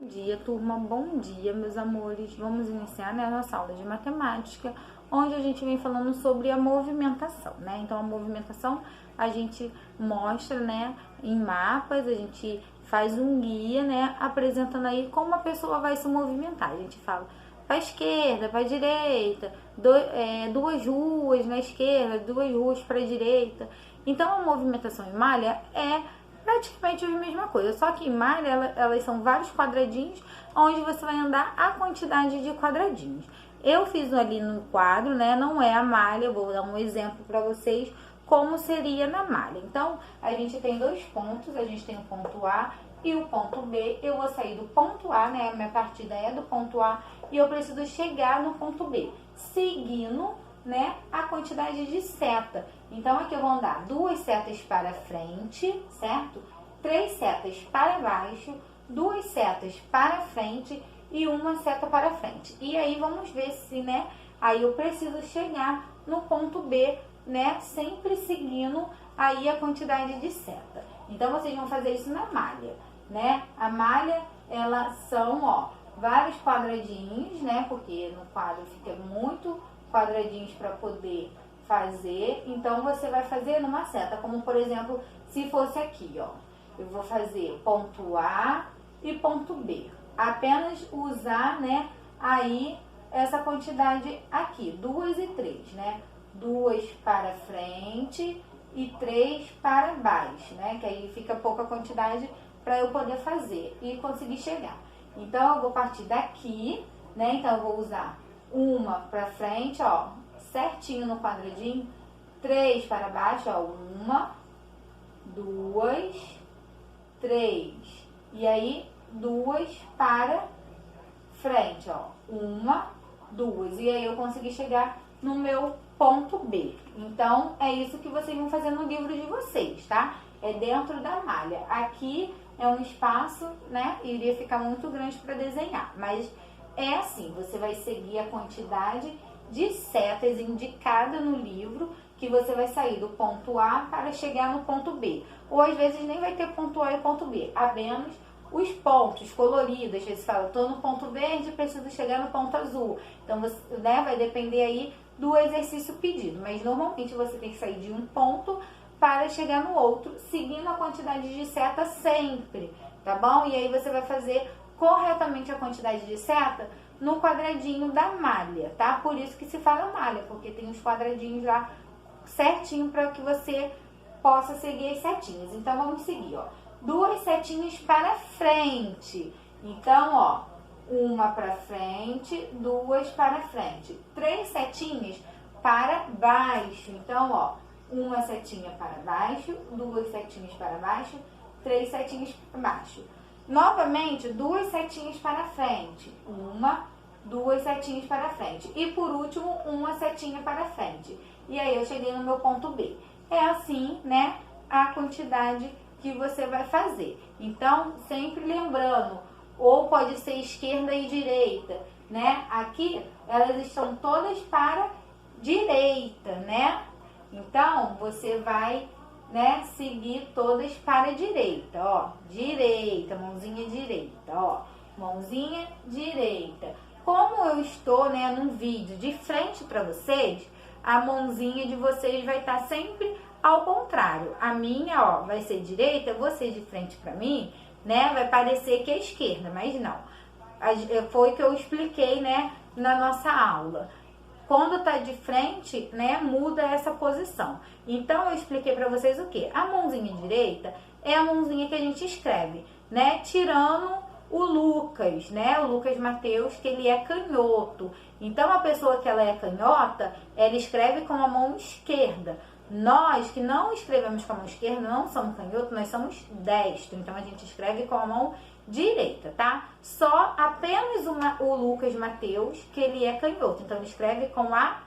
Bom dia, turma, bom dia, meus amores. Vamos iniciar, né, a nossa aula de matemática, onde a gente vem falando sobre a movimentação, né? Então, a movimentação a gente mostra, né, em mapas, a gente faz um guia, né, apresentando aí como a pessoa vai se movimentar. A gente fala para a esquerda, para a direita, duas ruas na esquerda, duas ruas para a direita. Então, a movimentação em malha é praticamente a mesma coisa, só que em malha elas são vários quadradinhos onde você vai andar a quantidade de quadradinhos. Eu fiz ali no quadro, né? Não é a malha, eu vou dar um exemplo para vocês como seria na malha. Então, a gente tem dois pontos, a gente tem o ponto A e o ponto B. Eu vou sair do ponto A, né? A minha partida é do ponto A e eu preciso chegar no ponto B, seguindo, né, a quantidade de seta. Então, aqui eu vou andar duas setas para frente, certo? Três setas para baixo, duas setas para frente e uma seta para frente. E aí, vamos ver se, né, aí eu preciso chegar no ponto B, né, sempre seguindo aí a quantidade de seta. Então, vocês vão fazer isso na malha, né? A malha, elas são, ó, vários quadradinhos, né, porque no quadro fica muito quadradinhos para poder fazer. Então, você vai fazer numa seta, como por exemplo, se fosse aqui, ó, eu vou fazer ponto A e ponto B. Apenas usar, né, aí essa quantidade aqui, 2 e 3, né? 2 para frente e 3 para baixo, né? Que aí fica pouca quantidade para eu poder fazer e conseguir chegar. Então, eu vou partir daqui, né? Então, eu vou usar uma para frente, ó, certinho no quadradinho, 3 para baixo, ó, 1, 2, 3, e aí 2 para frente, ó, 1, 2, e aí eu consegui chegar no meu ponto B. Então, é isso que vocês vão fazer no livro de vocês, tá? É dentro da malha. Aqui é um espaço, né, iria ficar muito grande para desenhar, mas é assim, você vai seguir a quantidade de setas indicada no livro, que você vai sair do ponto A para chegar no ponto B. Ou às vezes nem vai ter ponto A e ponto B, apenas os pontos coloridos. Às vezes fala, estou no ponto verde, preciso chegar no ponto azul. Então, você, né, vai depender aí do exercício pedido. Mas normalmente você tem que sair de um ponto para chegar no outro, seguindo a quantidade de seta sempre, tá bom? E aí você vai fazer corretamente a quantidade de seta no quadradinho da malha, tá? Por isso que se fala malha, porque tem os quadradinhos lá certinho para que você possa seguir as setinhas. Então, vamos seguir, ó. Duas setinhas para frente. Então, ó, uma para frente, duas para frente. Três setinhas para baixo. Então, ó, uma setinha para baixo, duas setinhas para baixo, três setinhas para baixo. Novamente, duas setinhas para frente. Uma, duas setinhas para frente. E por último, uma setinha para frente. E aí eu cheguei no meu ponto B. É assim, né, a quantidade que você vai fazer. Então, sempre lembrando, ou pode ser esquerda e direita, né? Aqui, elas estão todas para direita, né? Então, você vai, né, seguir todas para a direita, ó, direita, mãozinha direita, ó, mãozinha direita. Como eu estou, né, num vídeo de frente para vocês, a mãozinha de vocês vai estar sempre ao contrário. A minha, ó, vai ser direita, você de frente para mim, né, vai parecer que é esquerda, mas não. Foi o que eu expliquei, né, na nossa aula. Quando tá de frente, né, muda essa posição. Então, eu expliquei para vocês o quê? A mãozinha direita é a mãozinha que a gente escreve, né, tirando o Lucas, né, o Lucas Mateus, que ele é canhoto. Então, a pessoa que ela é canhota, ela escreve com a mão esquerda. Nós, que não escrevemos com a mão esquerda, não somos canhoto, nós somos destro. Então, a gente escreve com a mão direita, tá? Só apenas o Lucas Mateus, que ele é canhoto. Então, ele escreve com a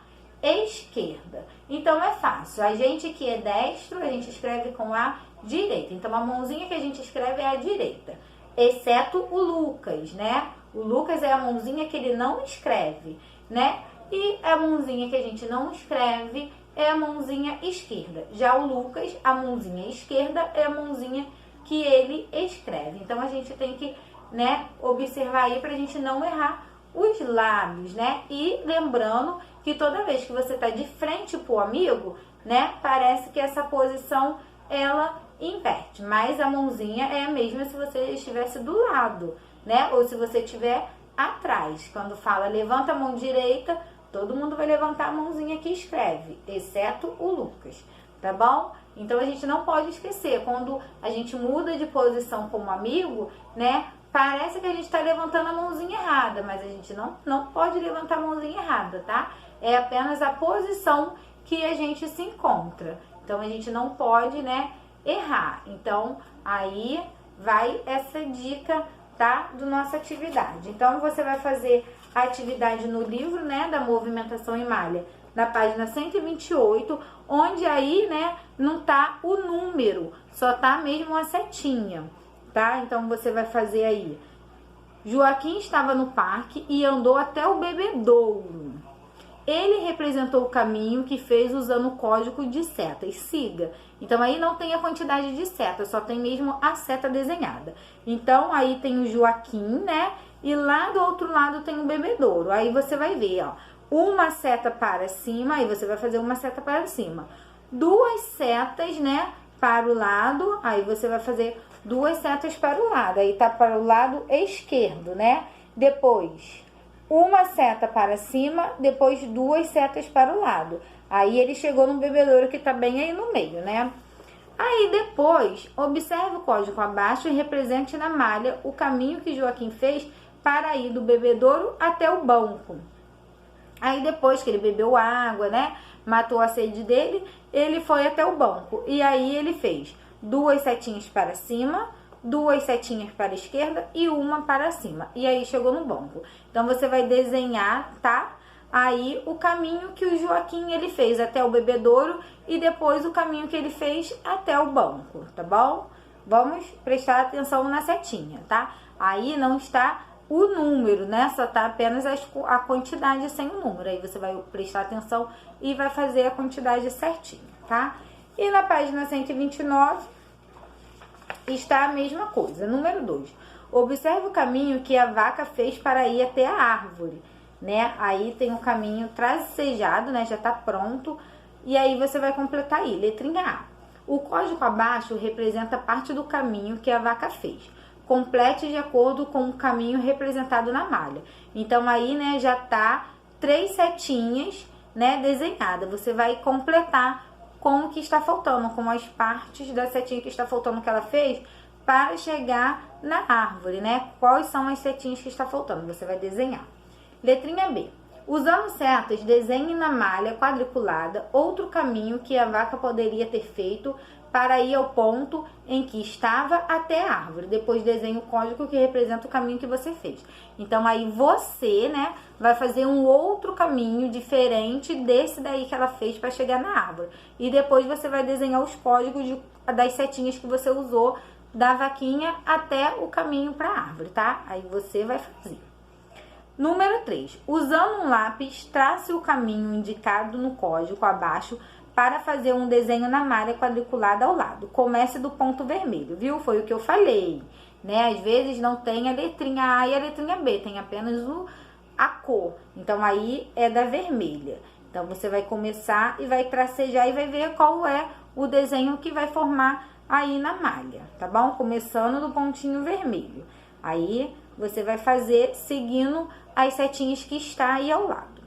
esquerda. Então, é fácil. A gente que é destro, a gente escreve com a direita. Então, a mãozinha que a gente escreve é a direita. Exceto o Lucas, né? O Lucas é a mãozinha que ele não escreve, né? E a mãozinha que a gente não escreve é a mãozinha esquerda. Já o Lucas, a mãozinha esquerda é a mãozinha que ele escreve. Então, a gente tem que né, observar aí pra gente não errar os lábios, né? E lembrando que toda vez que você tá de frente pro amigo, né, parece que essa posição ela inverte, mas a mãozinha é a mesma se você estivesse do lado, né? Ou se você estiver atrás. Quando fala levanta a mão direita, todo mundo vai levantar a mãozinha que escreve, exceto o Lucas, tá bom? Então a gente não pode esquecer, quando a gente muda de posição como amigo, né? Parece que a gente está levantando a mãozinha errada, mas a gente não pode levantar a mãozinha errada, tá? É apenas a posição que a gente se encontra. Então a gente não pode, né, errar. Então aí vai essa dica, tá, do nossa atividade. Então você vai fazer a atividade no livro, né, da movimentação em malha, na página 128, onde aí, né, não tá o número, só tá mesmo a setinha, tá? Então você vai fazer aí: Joaquim estava no parque e andou até o bebedouro. Ele representou o caminho que fez usando o código de setas. Siga. Então aí não tem a quantidade de setas, só tem mesmo a seta desenhada. Então aí tem o Joaquim, né? E lá do outro lado tem o bebedouro. Aí você vai ver, ó, uma seta para cima, aí você vai fazer uma seta para cima. Duas setas, né, para o lado, aí você vai fazer duas setas para o lado. Aí tá para o lado esquerdo, né? Depois uma seta para cima, depois duas setas para o lado. Aí ele chegou no bebedouro que tá bem aí no meio, né? Aí depois, observe o código abaixo e represente na malha o caminho que Joaquim fez para ir do bebedouro até o banco. Aí depois que ele bebeu água, né, matou a sede dele, ele foi até o banco. E aí ele fez duas setinhas para cima, duas setinhas para a esquerda e uma para cima. E aí chegou no banco. Então você vai desenhar, tá? Aí o caminho que o Joaquim ele fez até o bebedouro e depois o caminho que ele fez até o banco, tá bom? Vamos prestar atenção na setinha, tá? Aí não está o número, né? Só tá apenas a quantidade sem o número. Aí você vai prestar atenção e vai fazer a quantidade certinha, tá? E na página 129 está a mesma coisa. Número 2. Observe o caminho que a vaca fez para ir até a árvore, né? Aí tem o caminho tracejado, né? Já tá pronto. E aí você vai completar aí. Letrinha A. O código abaixo representa parte do caminho que a vaca fez. Complete de acordo com o caminho representado na malha. Então aí, né, já tá 3 setinhas, né, desenhadas. Você vai completar com o que está faltando, com as partes da setinha que está faltando que ela fez para chegar na árvore, né? Quais são as setinhas que está faltando? Você vai desenhar. Letrinha B. Usando setas, desenhe na malha quadriculada outro caminho que a vaca poderia ter feito para ir ao ponto em que estava até a árvore. Depois desenhe o código que representa o caminho que você fez. Então aí você, né, vai fazer um outro caminho diferente desse daí que ela fez para chegar na árvore. E depois você vai desenhar os códigos das setinhas que você usou da vaquinha até o caminho para a árvore, tá? Aí você vai fazer. Número 3. Usando um lápis, trace o caminho indicado no código abaixo para fazer um desenho na malha quadriculada ao lado. Comece do ponto vermelho, viu? Foi o que eu falei, né? Às vezes não tem a letrinha A e a letrinha B, tem apenas a cor. Então aí é da vermelha. Então você vai começar e vai tracejar e vai ver qual é o desenho que vai formar aí na malha, tá bom? Começando do pontinho vermelho. Aí você vai fazer seguindo as setinhas que está aí ao lado.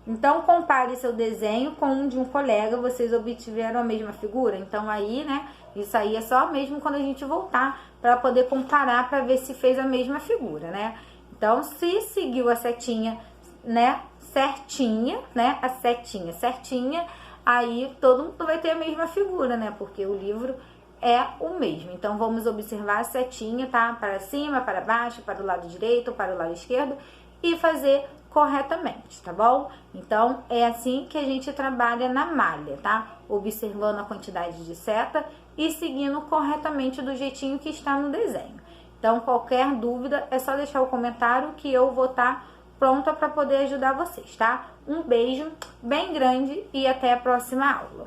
Então, compare seu desenho com um de um colega, vocês obtiveram a mesma figura? Então, aí, né, isso aí é só mesmo quando a gente voltar para poder comparar, para ver se fez a mesma figura, né? Então, se seguiu a setinha, né, certinha, né, a setinha certinha, aí todo mundo vai ter a mesma figura, né, porque o livro é o mesmo. Então, vamos observar a setinha, tá? Para cima, para baixo, para o lado direito, para o lado esquerdo e fazer corretamente, tá bom? Então, é assim que a gente trabalha na malha, tá? Observando a quantidade de seta e seguindo corretamente do jeitinho que está no desenho. Então, qualquer dúvida, é só deixar o comentário que eu vou estar pronta para poder ajudar vocês, tá? Um beijo bem grande e até a próxima aula.